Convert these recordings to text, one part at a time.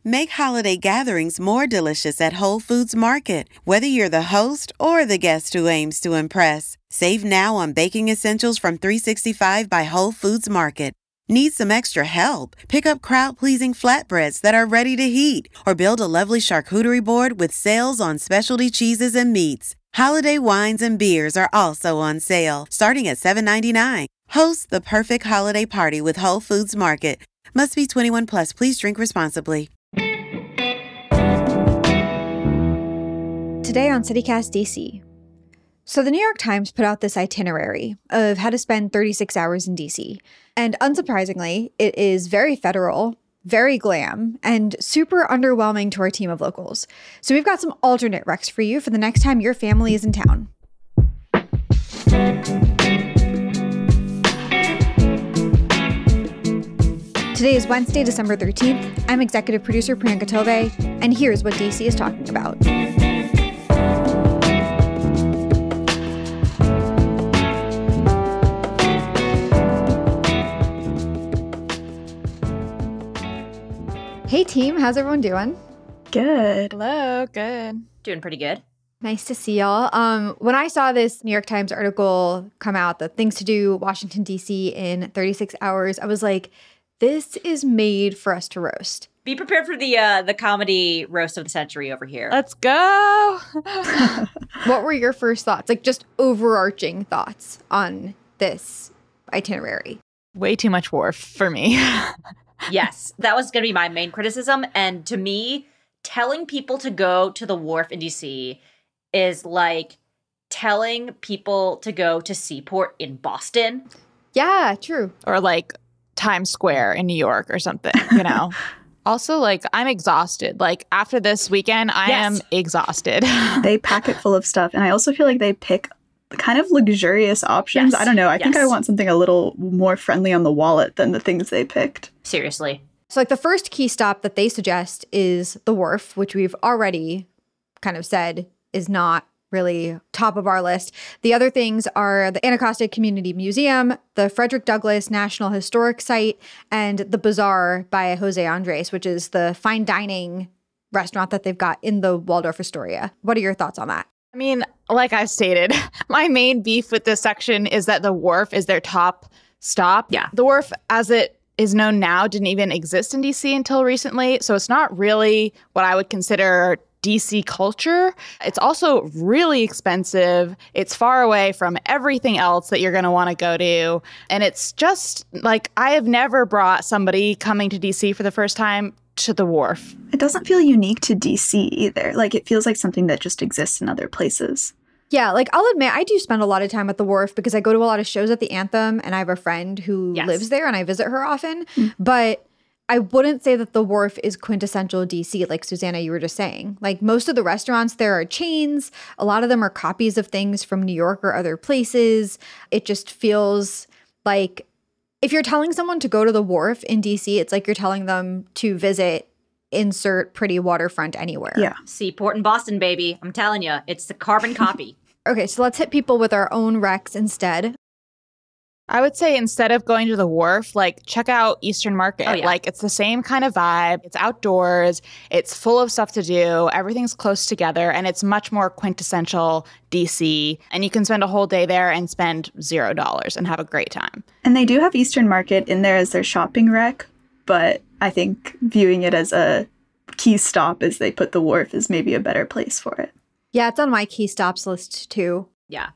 Make holiday gatherings more delicious at Whole Foods Market, whether you're the host or the guest who aims to impress. Save now on baking essentials from 365 by Whole Foods Market. Need some extra help? Pick up crowd-pleasing flatbreads that are ready to heat, or build a lovely charcuterie board with sales on specialty cheeses and meats. Holiday wines and beers are also on sale, starting at $7.99. Host the perfect holiday party with Whole Foods Market. Must be 21 plus. Please drink responsibly. Today on CityCast DC. So the New York Times put out this itinerary of how to spend 36 hours in DC. And unsurprisingly, it is very federal, very glam, and super underwhelming to our team of locals. So we've got some alternate recs for you for the next time your family is in town. Today is Wednesday, December 13th. I'm executive producer Priyanka Tove, and here's what DC is talking about. Hey team, how's everyone doing? Good. Hello, good. Doing pretty good. Nice to see y'all. When I saw this New York Times article come out, the things to do Washington, D.C. in 36 hours, I was like, this is made for us to roast. Be prepared for the comedy roast of the century over here. Let's go. What were your first thoughts? Like just overarching thoughts on this itinerary? Way too much wharf for me. Yes, that was going to be my main criticism. And to me, telling people to go to the wharf in DC is like telling people to go to Seaport in Boston. Yeah, true. Or like Times Square in New York or something, you know? Also, like, I'm exhausted. Like, after this weekend, I am exhausted. They pack it full of stuff. And I also feel like they pick kind of luxurious options. Yes. I don't know. I think I want something a little more friendly on the wallet than the things they picked. Seriously. So like the first key stop that they suggest is the wharf, which we've already kind of said is not really top of our list. The other things are the Anacostia Community Museum, the Frederick Douglass National Historic Site, and the Bazaar by Jose Andres, which is the fine dining restaurant that they've got in the Waldorf Astoria. What are your thoughts on that? I mean, like I stated, my main beef with this section is that the wharf is their top stop. Yeah. The wharf, as it is known now, didn't even exist in DC until recently. So it's not really what I would consider DC culture. It's also really expensive. It's far away from everything else that you're going to want to go to. And it's just like, I have never brought somebody coming to DC for the first time to the wharf. It doesn't feel unique to DC either. Like, it feels like something that just exists in other places. Yeah, like I'll admit, I do spend a lot of time at the wharf because I go to a lot of shows at the Anthem and I have a friend who lives there and I visit her often. But I wouldn't say that the wharf is quintessential DC, like Susanna, you were just saying. Like most of the restaurants, there are chains. A lot of them are copies of things from New York or other places. It just feels like if you're telling someone to go to the wharf in DC, it's like you're telling them to visit insert pretty waterfront anywhere. Yeah. Seaport in Boston, baby. I'm telling you, it's the carbon copy. Okay, so let's hit people with our own recs instead. I would say instead of going to the wharf, like check out Eastern Market. Oh, yeah. Like it's the same kind of vibe. It's outdoors. It's full of stuff to do. Everything's close together and it's much more quintessential DC. And you can spend a whole day there and spend $0 and have a great time. And they do have Eastern Market in there as their shopping rec, but I think viewing it as a key stop as they put the wharf is maybe a better place for it. Yeah, it's on my key stops list too. Yeah.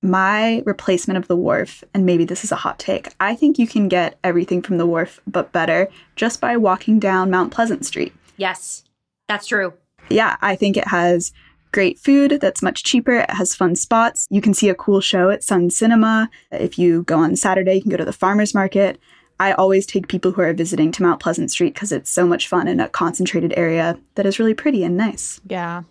My replacement of the wharf, and maybe this is a hot take, I think you can get everything from the wharf but better just by walking down Mount Pleasant Street. Yes, that's true. Yeah, I think it has great food that's much cheaper. It has fun spots. You can see a cool show at Sun Cinema. If you go on Saturday, you can go to the farmer's market. I always take people who are visiting to Mount Pleasant Street because it's so much fun in a concentrated area that is really pretty and nice. Yeah.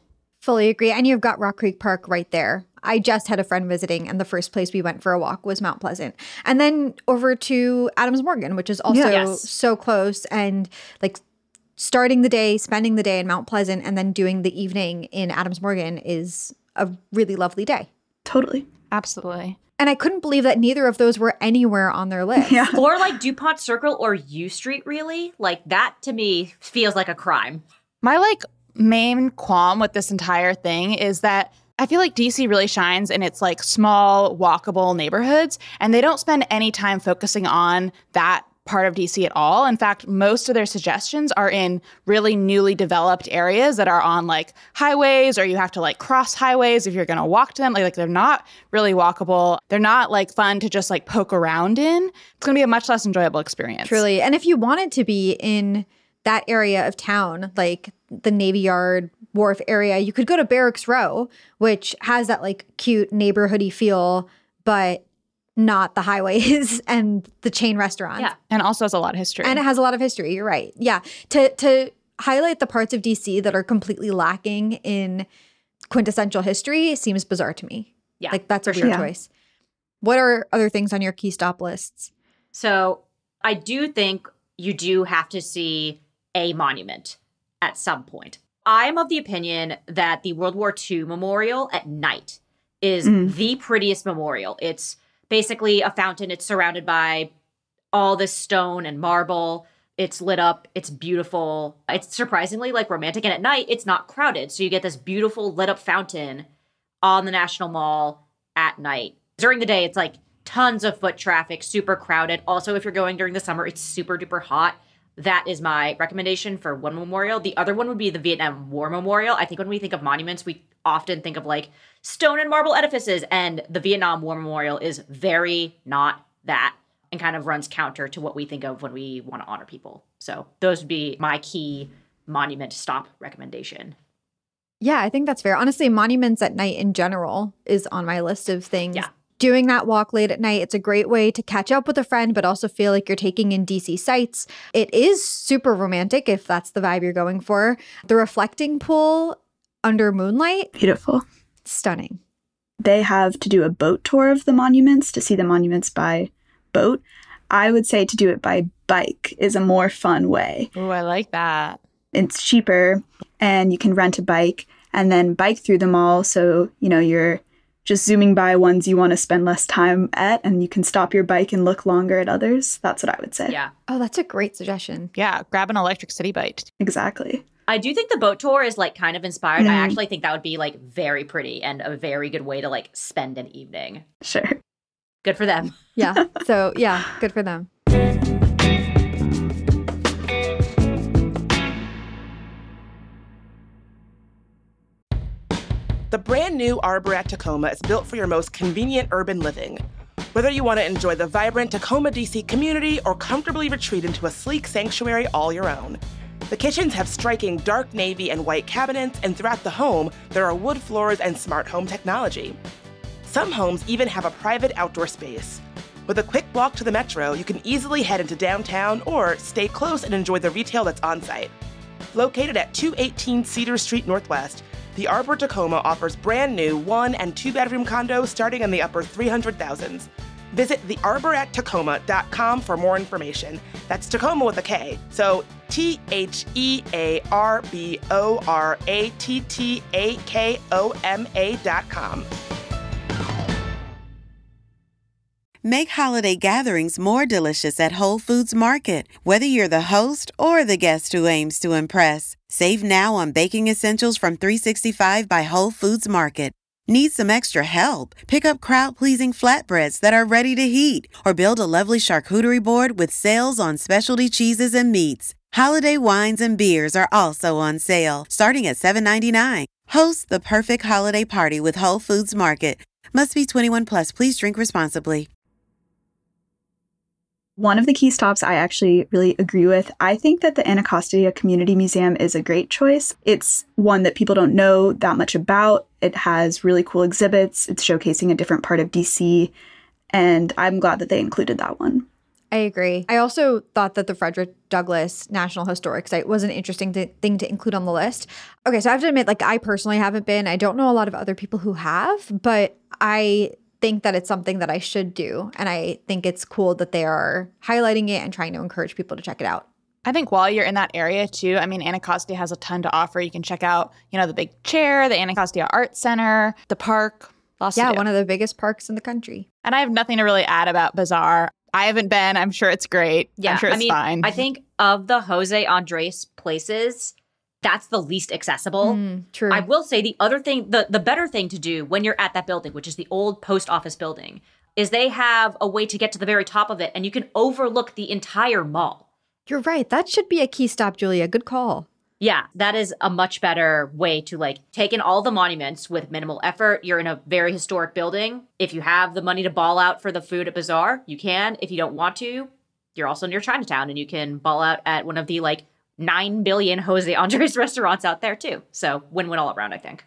Fully agree. And you've got Rock Creek Park right there. I just had a friend visiting, and the first place we went for a walk was Mount Pleasant. And then over to Adams Morgan, which is also so close. And like starting the day, spending the day in Mount Pleasant, and then doing the evening in Adams Morgan is a really lovely day. Totally. Absolutely. And I couldn't believe that neither of those were anywhere on their list. Yeah. Or like DuPont Circle or U Street, really? Like that to me feels like a crime. My like main qualm with this entire thing is that I feel like DC really shines in its like small, walkable neighborhoods, and they don't spend any time focusing on that part of DC at all. In fact, most of their suggestions are in really newly developed areas that are on like highways, or you have to like cross highways if you're going to walk to them. Like they're not really walkable. They're not like fun to just like poke around in. It's going to be a much less enjoyable experience. Truly. And if you wanted to be in that area of town, like the Navy Yard, Wharf area, you could go to Barracks Row, which has that like cute neighborhoody feel, but not the highways and the chain restaurants. Yeah. And also has a lot of history. And it has a lot of history. You're right. Yeah. To highlight the parts of DC that are completely lacking in quintessential history seems bizarre to me. Yeah. Like that's a weird choice. What are other things on your key stop lists? So I do think you do have to see a monument at some point. I'm of the opinion that the World War II Memorial at night is the prettiest memorial. It's basically a fountain. It's surrounded by all this stone and marble. It's lit up. It's beautiful. It's surprisingly like romantic. And at night, it's not crowded. So you get this beautiful lit up fountain on the National Mall at night. During the day, it's like tons of foot traffic, super crowded. Also, if you're going during the summer, it's super duper hot. That is my recommendation for one memorial. The other one would be the Vietnam War Memorial. I think when we think of monuments, we often think of like stone and marble edifices, and the Vietnam War Memorial is very not that and kind of runs counter to what we think of when we want to honor people. So those would be my key monument stop recommendation. Yeah, I think that's fair. Honestly, monuments at night in general is on my list of things. Yeah. Doing that walk late at night, it's a great way to catch up with a friend, but also feel like you're taking in DC sights. It is super romantic if that's the vibe you're going for. The reflecting pool under moonlight, Beautiful. stunning. They have to do a boat tour of the monuments to see the monuments by boat. I would say to do it by bike is a more fun way. Ooh, I like that. It's cheaper and you can rent a bike and then bike through them all. So, you're just zooming by ones you want to spend less time at, and you can stop your bike and look longer at others. That's what I would say. Yeah. Oh, that's a great suggestion. Yeah, grab an electric city bike. Exactly. I do think the boat tour is like kind of inspired. I actually think that would be like very pretty and a very good way to like spend an evening. Sure. Good for them. Yeah. So, yeah, good for them. The brand new Arbor at Tacoma is built for your most convenient urban living. Whether you want to enjoy the vibrant Tacoma, DC community or comfortably retreat into a sleek sanctuary all your own. The kitchens have striking dark navy and white cabinets, and throughout the home, there are wood floors and smart home technology. Some homes even have a private outdoor space. With a quick walk to the metro, you can easily head into downtown or stay close and enjoy the retail that's on site. Located at 218 Cedar Street Northwest, the Arbor Tacoma offers brand new 1- and 2-bedroom condos starting in the upper 300,000s. Visit thearborattacoma.com for more information. That's Tacoma with a K, so TheArborattacoma.com. Make holiday gatherings more delicious at Whole Foods Market. Whether you're the host or the guest who aims to impress, save now on baking essentials from 365 by Whole Foods Market. Need some extra help? Pick up crowd-pleasing flatbreads that are ready to heat, or build a lovely charcuterie board with sales on specialty cheeses and meats. Holiday wines and beers are also on sale, starting at $7.99. Host the perfect holiday party with Whole Foods Market. Must be 21 plus. Please drink responsibly. One of the key stops I actually really agree with. I think that the Anacostia Community Museum is a great choice. It's one that people don't know that much about. It has really cool exhibits. It's showcasing a different part of DC, and I'm glad that they included that one. I agree. I also thought that the Frederick Douglass National Historic Site was an interesting thing to include on the list. Okay, so I have to admit, like, I personally haven't been. I don't know a lot of other people who have, but I think that it's something that I should do. And I think it's cool that they are highlighting it and trying to encourage people to check it out. I think while you're in that area too, I mean, Anacostia has a ton to offer. You can check out, the big chair, the Anacostia Art Center, the park. Yeah, one of the biggest parks in the country. And I have nothing to really add about Bazaar. I haven't been. I'm sure it's great. Yeah, I'm sure it's fine. I think of the Jose Andres places, that's the least accessible. True. I will say the other thing, the better thing to do when you're at that building, which is the old post office building, is they have a way to get to the very top of it and you can overlook the entire mall. You're right. That should be a key stop, Julia. Good call. Yeah, that is a much better way to like take in all the monuments with minimal effort. You're in a very historic building. If you have the money to ball out for the food at Bazaar, you can. If you don't want to, you're also near Chinatown and you can ball out at one of the like 9 billion Jose Andres restaurants out there too. So win-win all around, I think.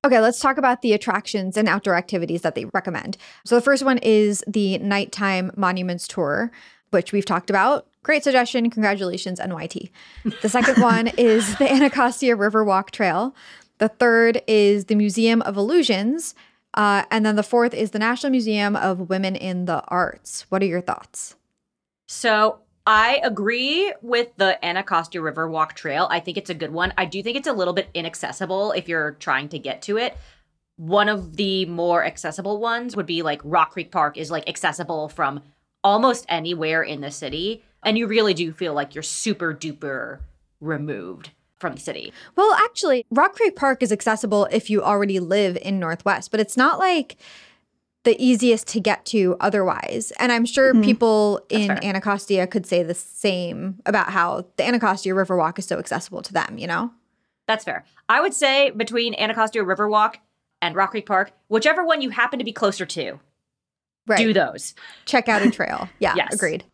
Okay, let's talk about the attractions and outdoor activities that they recommend. So the first one is the nighttime monuments tour, which we've talked about. Great suggestion. Congratulations, NYT. The second one is the Anacostia River Walk Trail. The third is the Museum of Illusions. And then the fourth is the National Museum of Women in the Arts. What are your thoughts? So I agree with the Anacostia River Walk Trail. I think it's a good one. I do think it's a little bit inaccessible if you're trying to get to it. One of the more accessible ones would be like Rock Creek Park is like accessible from almost anywhere in the city. And you really do feel like you're super duper removed from the city. Well, actually, Rock Creek Park is accessible if you already live in Northwest, but it's not like the easiest to get to otherwise. And I'm sure people in Anacostia could say the same about how the Anacostia Riverwalk is so accessible to them, you know? That's fair. I would say between Anacostia Riverwalk and Rock Creek Park, whichever one you happen to be closer to, do those. Check out a trail. Yeah, yes. Agreed.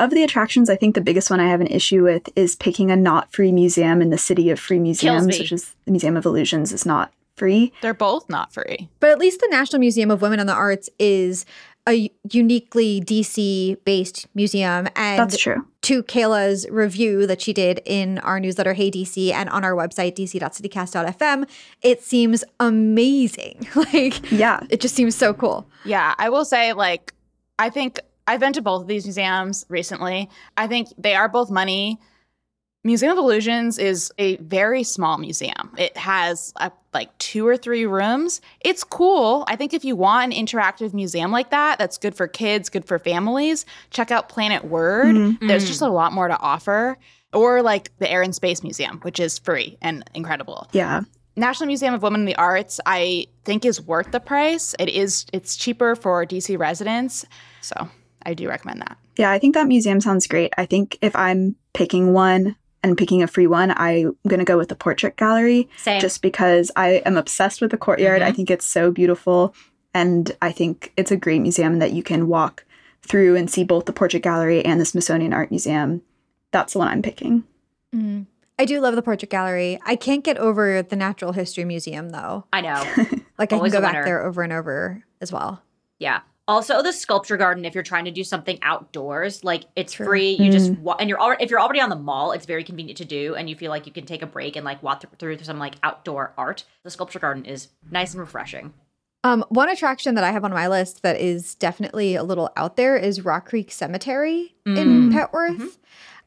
Of the attractions, I think the biggest one I have an issue with is picking a not free museum in the city of free museums, which is the Museum of Illusions is not free. They're both not free. But at least the National Museum of Women in the Arts is a uniquely DC-based museum. And that's true. To Kayla's review that she did in our newsletter, Hey DC, and on our website, dc.citycast.fm, it seems amazing. It just seems so cool. Yeah, I will say, I think I've been to both of these museums recently. I think they are both money. Museum of Illusions is a very small museum. It has 2 or 3 rooms. It's cool. I think if you want an interactive museum like that, that's good for kids, good for families, check out Planet Word. There's just a lot more to offer. Or the Air and Space Museum, which is free and incredible. Yeah. National Museum of Women in the Arts, I think, is worth the price. It's cheaper for DC residents. So I do recommend that. Yeah, I think that museum sounds great. I think if I'm picking one and picking a free one, I'm going to go with the Portrait Gallery. Same. Just because I am obsessed with the courtyard. I think it's so beautiful. And I think it's a great museum that you can walk through and see both the Portrait Gallery and the Smithsonian Art Museum. That's the one I'm picking. I do love the Portrait Gallery. I can't get over the Natural History Museum, though. I know. I can go back there over and over as well. Yeah. Also, the sculpture garden, if you're trying to do something outdoors, it's free. You just and if you're already on the mall, it's very convenient to do, and you feel like you can take a break and walk through some outdoor art. The sculpture garden is nice and refreshing. One attraction that I have on my list that is definitely a little out there is Rock Creek Cemetery in Petworth.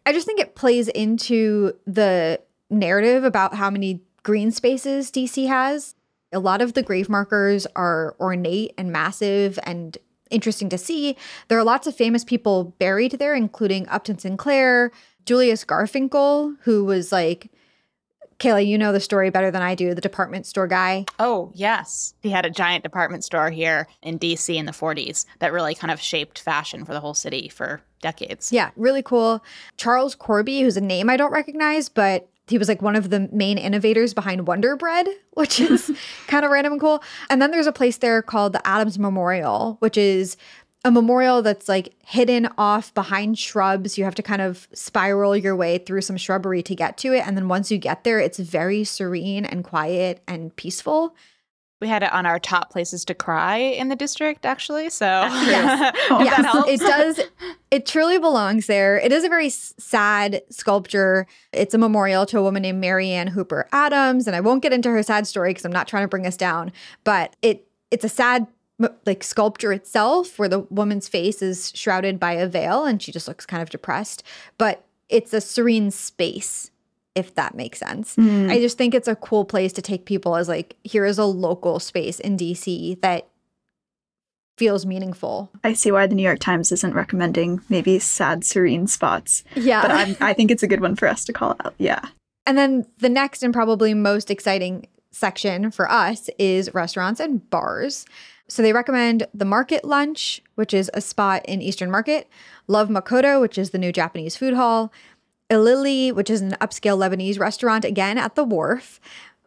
I just think it plays into the narrative about how many green spaces DC has. A lot of the grave markers are ornate and massive and interesting to see. There are lots of famous people buried there, including Upton Sinclair, Julius Garfinkel, who was Kayla, you know the story better than I do, the department store guy. Oh, yes. He had a giant department store here in DC in the 40s that really kind of shaped fashion for the whole city for decades. Yeah, really cool. Charles Corby, who's a name I don't recognize, but he was one of the main innovators behind Wonder Bread, which is kind of random and cool. And then there's a place there called the Adams Memorial, which is a memorial that's hidden off behind shrubs. You have to kind of spiral your way through some shrubbery to get to it. And then once you get there, it's very serene and quiet and peaceful. We had it on our top places to cry in the district, actually. So yes, that helps. It does. It truly belongs there. It is a very sad sculpture. It's a memorial to a woman named Mary Ann Hooper Adams. And I won't get into her sad story because I'm not trying to bring us down. But it's a sad sculpture itself where the woman's face is shrouded by a veil and she just looks kind of depressed. But it's a serene space, if that makes sense. I just think it's a cool place to take people as here is a local space in DC that feels meaningful. I see why the New York Times isn't recommending maybe sad, serene spots. Yeah. But I think it's a good one for us to call out. Yeah. And then the next and probably most exciting section for us is restaurants and bars. So they recommend the Market Lunch, which is a spot in Eastern Market, Love Makoto, which is the new Japanese food hall, Ilili, which is an upscale Lebanese restaurant, again at the Wharf,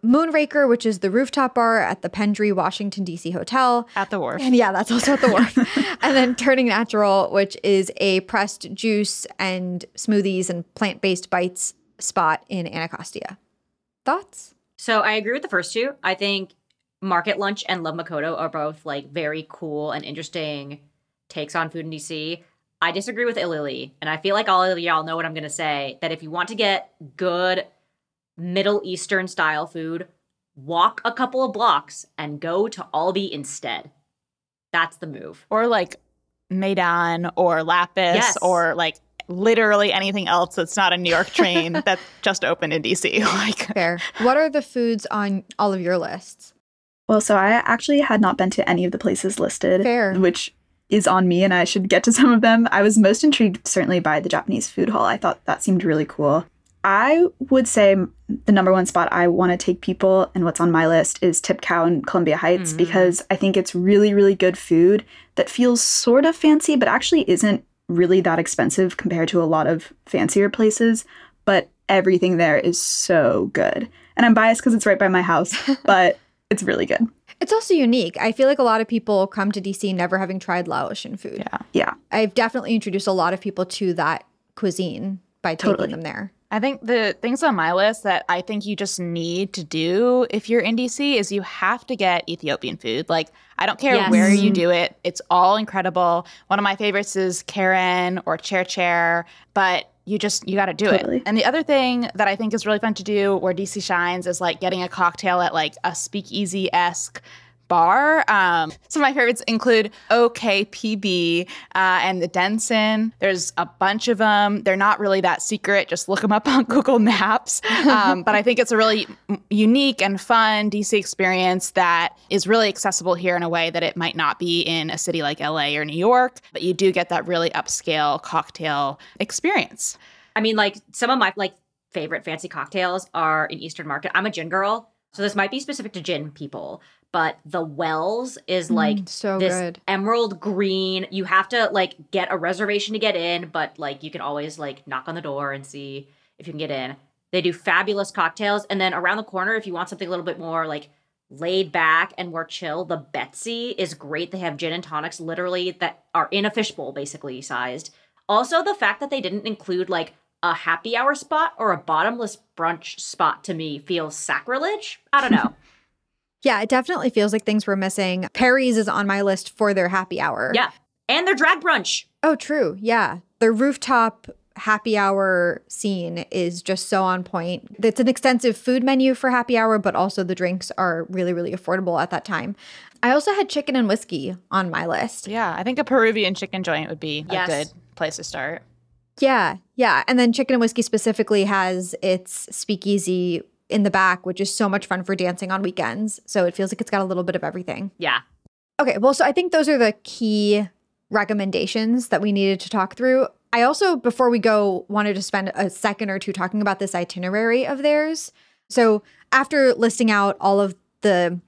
Moonraker, which is the rooftop bar at the Pendry, Washington, D.C. hotel. At the Wharf. And yeah, that's also at the Wharf. And then Turning Natural, which is a pressed juice and smoothies and plant-based bites spot in Anacostia. Thoughts? So I agree with the first two. I think Market Lunch and Love Makoto are both like very cool and interesting takes on food in DC. I disagree with Ilili, and I feel like all of y'all know what I'm going to say, that if you want to get good Middle Eastern style food, walk a couple of blocks and go to Aldi instead. That's the move. Or like Maidan or Lapis or like literally anything else that's not a New York train that just opened in DC. Like, fair. What are the foods on all of your lists? Well, so I actually had not been to any of the places listed. Fair. Which is on me, and I should get to some of them. I was most intrigued certainly by the Japanese food hall. I thought that seemed really cool. I would say the number one spot I want to take people and what's on my list is Tip Cow in Columbia Heights, because I think it's really, really good food that feels sort of fancy, but actually isn't really that expensive compared to a lot of fancier places. But everything there is so good. And I'm biased because it's right by my house, but it's really good. It's also unique. I feel like a lot of people come to DC never having tried Laotian food. Yeah. I've definitely introduced a lot of people to that cuisine by taking them there. I think the things on my list that I think you just need to do if you're in DC is you have to get Ethiopian food. Like, I don't care where you do it. It's all incredible. One of my favorites is Karen or Chair, but you got to do it. And the other thing that I think is really fun to do where DC shines is like getting a cocktail at like a speakeasy-esque bar. Some of my favorites include OKPB and the Denson. There's a bunch of them. They're not really that secret. Just look them up on Google Maps. But I think it's a really unique and fun DC experience that is really accessible here in a way that it might not be in a city like LA or New York. But you do get that really upscale cocktail experience. I mean, like some of my like favorite fancy cocktails are in Eastern Market. I'm a gin girl, so this might be specific to gin people. But the Wells is like so this good. emerald green. You have to like get a reservation to get in, but like you can always like knock on the door and see if you can get in. They do fabulous cocktails. And then around the corner, if you want something a little bit more like laid back and more chill, the Betsy is great. They have gin and tonics literally that are in a fishbowl basically sized. Also, the fact that they didn't include like a happy hour spot or a bottomless brunch spot to me feels sacrilege. I don't know. Yeah, it definitely feels like things were missing. Perry's is on my list for their happy hour. Yeah. And their drag brunch. Oh, true. Yeah. Their rooftop happy hour scene is just so on point. It's an extensive food menu for happy hour, but also the drinks are really, really affordable at that time. I also had chicken and whiskey on my list. Yeah, I think a Peruvian chicken joint would be a good place to start. Yeah, yeah. And then chicken and whiskey specifically has its speakeasy in the back, which is so much fun for dancing on weekends. So it feels like it's got a little bit of everything. Yeah. Okay, well, so I think those are the key recommendations that we needed to talk through. I also, before we go, wanted to spend a second or two talking about this itinerary of theirs. So after listing out all of the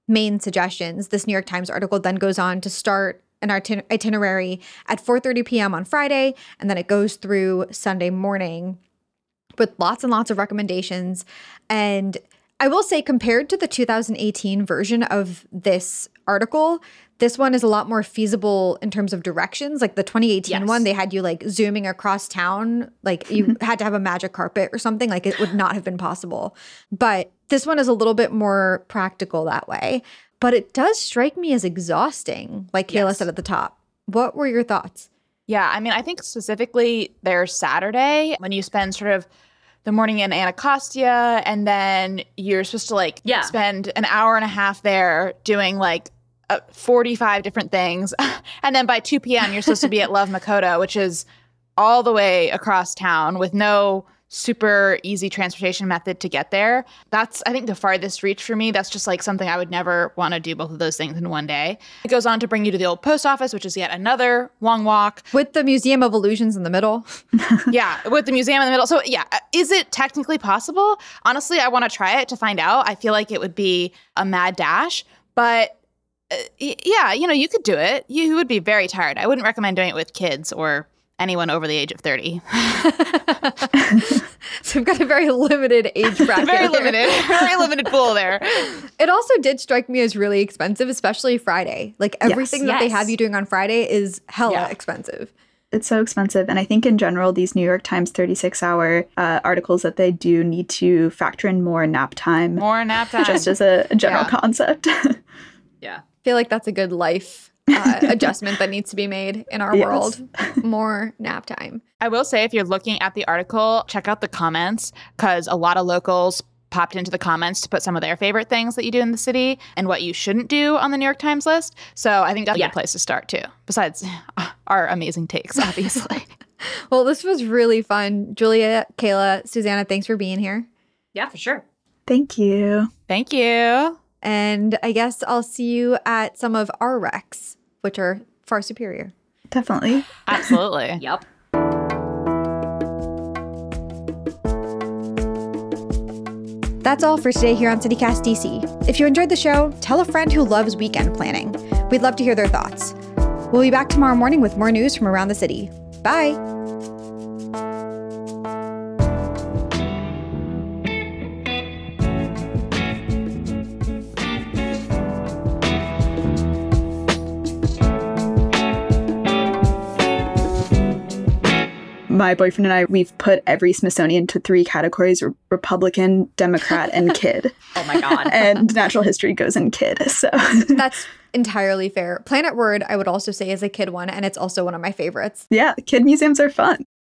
main suggestions, this New York Times article then goes on to start an itinerary at 4:30 p.m. on Friday, and then it goes through Sunday morning with lots and lots of recommendations. And I will say, compared to the 2018 version of this article, this one is a lot more feasible in terms of directions. Like the 2018 one, they had you like zooming across town. Like you had to have a magic carpet or something. Like it would not have been possible. But this one is a little bit more practical that way. But it does strike me as exhausting, like Kayla said at the top. What were your thoughts? Yeah, I mean, I think specifically there's Saturday when you spend sort of the morning in Anacostia, and then you're supposed to like spend an hour and a half there doing like 45 different things. And then by 2 p.m. you're supposed to be at Love Makoto, which is all the way across town with no super easy transportation method to get there. That's, I think, the farthest reach for me. That's just like something I would never want to do both of those things in one day. It goes on to bring you to the old post office, which is yet another long walk. With the Museum of Illusions in the middle. Yeah, with the museum in the middle. So yeah, is it technically possible? Honestly, I want to try it to find out. I feel like it would be a mad dash, but yeah, you could do it. You would be very tired. I wouldn't recommend doing it with kids or anyone over the age of 30. So we've got a very limited age bracket. Very limited pool there. It also did strike me as really expensive, especially Friday. Like everything that they have you doing on Friday is hella expensive. It's so expensive. And I think in general, these New York Times 36-hour articles that they do need to factor in more nap time. More nap time. Just as a general concept. Yeah. I feel like that's a good life adjustment that needs to be made in our world. More nap time. I will say, if you're looking at the article, check out the comments, because a lot of locals popped into the comments to put some of their favorite things that you do in the city and what you shouldn't do on the New York Times list. So I think that's a good place to start too, besides our amazing takes, obviously. Well, this was really fun. Julia, Kayla, Susanna, thanks for being here. Yeah, for sure. Thank you. Thank you. And I guess I'll see you at some of our recs, which are far superior. Definitely. Absolutely. Yep. That's all for today here on CityCast DC. If you enjoyed the show, tell a friend who loves weekend planning. We'd love to hear their thoughts. We'll be back tomorrow morning with more news from around the city. Bye. My boyfriend and I, we've put every Smithsonian to 3 categories: Republican, Democrat, and kid. Oh my God. And natural history goes in kid. So That's entirely fair. Planet Word, I would also say, is a kid one, and it's also one of my favorites. yeah, kid museums are fun.